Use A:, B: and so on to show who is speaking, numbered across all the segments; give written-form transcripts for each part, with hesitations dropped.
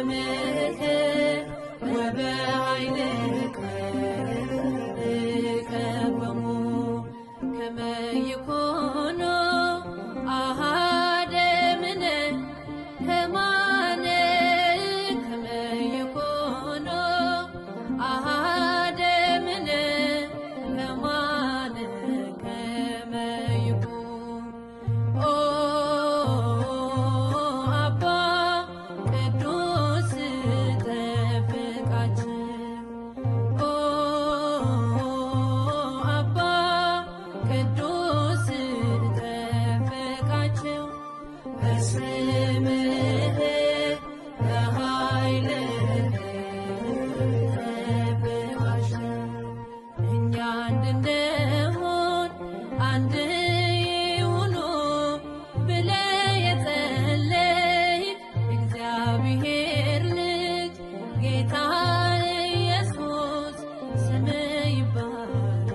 A: በስምህ ወበኃይልከ ከበሙ ከመ ይኩኑ አሐደ እምነ ከማነ ከመ ይኩኑ አሐደ እምነ ከማነ ከመ ይኩኑ ኦ አባ ቅዱስ ጠብቃችን ኦ አባ ቅዱስ ጠብቃቸው በስምህ በኃይልህ ጠብቃቸው እኛ እንድንሆን አንድ ይሁኑ ብለህ የጸለይክ እግዚአብሔር ልጅ ጌታ ኢየሱስ ስምህ ይባረክ።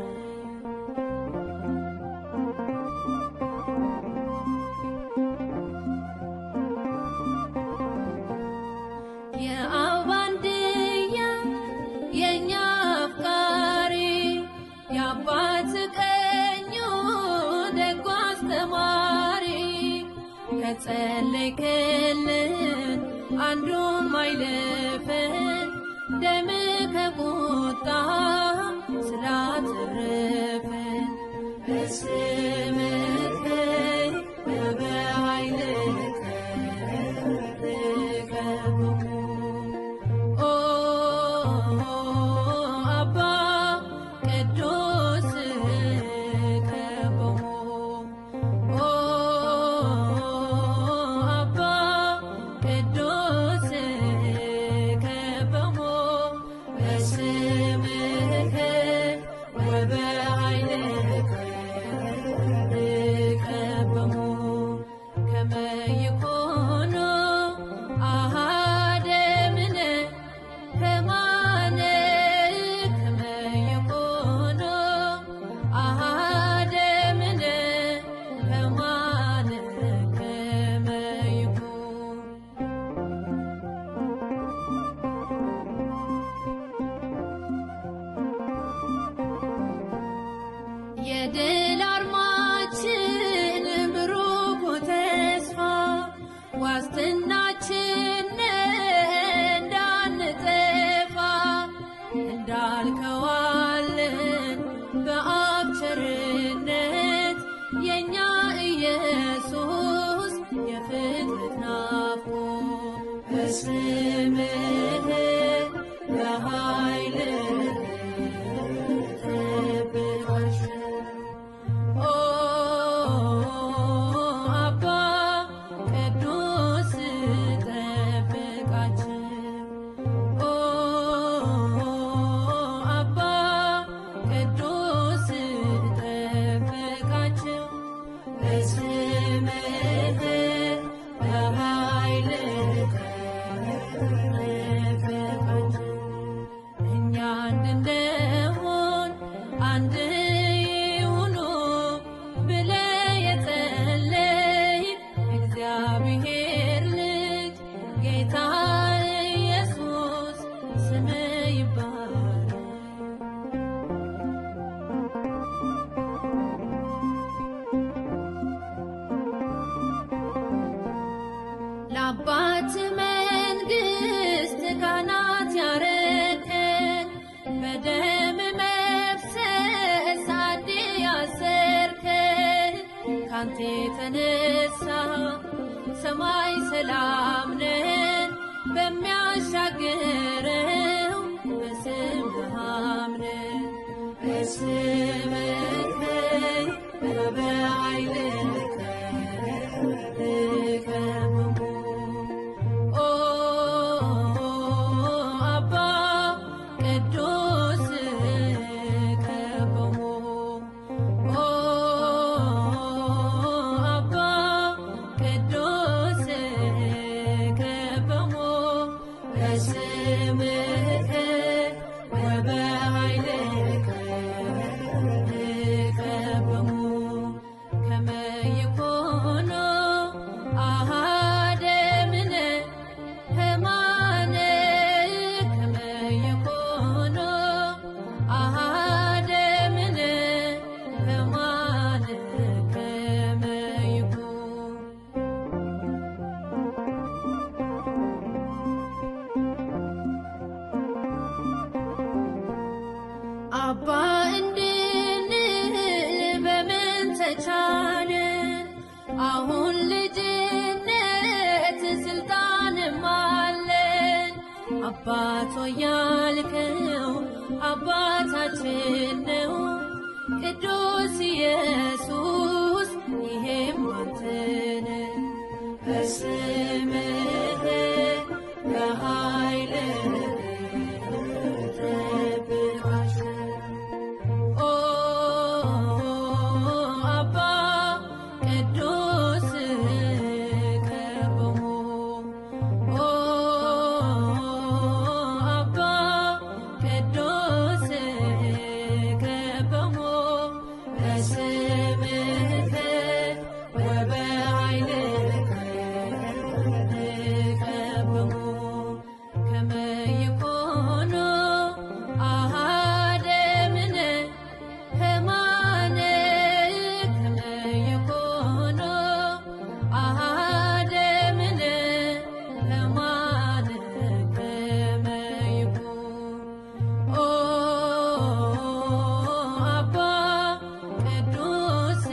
A: የአብ አንድያ የእኛ አፍቃሪ የአባት ቀኙ ደጉ አስተማሪ ከጸለይክልን አንዱም አይለፈን ደም ከቁጣ ስላተረፈን በስምህ ወበኃይልከ ከበሙ ኦ አባ ቅዱስ ከበሙ ኦ አባ ቅዱስ ከበሙ በስምህ ወበኃይልከ ከበሙ ከመ ይኩኑ አሐደ እምነ ከማነ ከመ ይኩኑ አሐደ እምነ ከማነ ከመ ይኩኑ የድል አርማችን ብሩክ ተስፋ ዋስትናችን እንዳንጠፋ እንዳልከዋልን በአብ ቸርነት የእኛ ኢየሱስ የፍጥረት ናፍቆት በስምህ በኃይልህ ጠብቃቸው ኦ አባ ቅዱስ ጠብቃቸው ኦ አባ ቅዱስ ጠብቃቸው በስምህ በኃይልህ ጠብቃቸው እኛ እንድንሆን አንድ ይሁኑ ብለህ የጸለይክ እግዚአብሔር ልጅ ጌታ ኢየሱስ ስምህ ይባረክ። ለአባት መንግሥት ካህናት ያረከን በደም መፍሰስ አድ ያሰርከን ካንተ የተነሳ ሰማይ ሰላም ነን በሚያሻግረው በስምህ አምነን በስምህ ወበኃይልከ ከበሙ ኦ አባ ቅዱስ ከበሙ ኦ አባ ቅዱስ ከበሙ አባት ሆይ ያልከው አባታችን ነው ቅዱስ ኢየሱስ ይሄም አንተ ነህ። በስምህ በኃይልህ ጠብቃቸው። ኦ አባ ቅዱስ ከበሞ ኦ አባ ቅዱስ ከበሞ በስምህ ወበኃይልህ ከበሞ ከመ ይኩኑ አሐደ እምነ ሕማነ ከመ ይኩኑ አሐደ እምነ ሕማነ ከመ ይኩን ኦ አባ ቅዱስ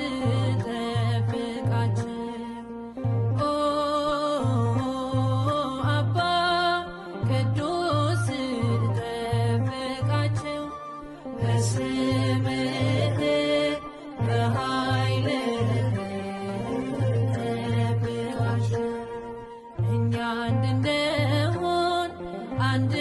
A: ጠብቃቸው። ኦ አባ ቅዱስ ጠብቃቸው። በስምህ በኃይልህ ጠብቃቸው። እኛ እንድንሆን አንድ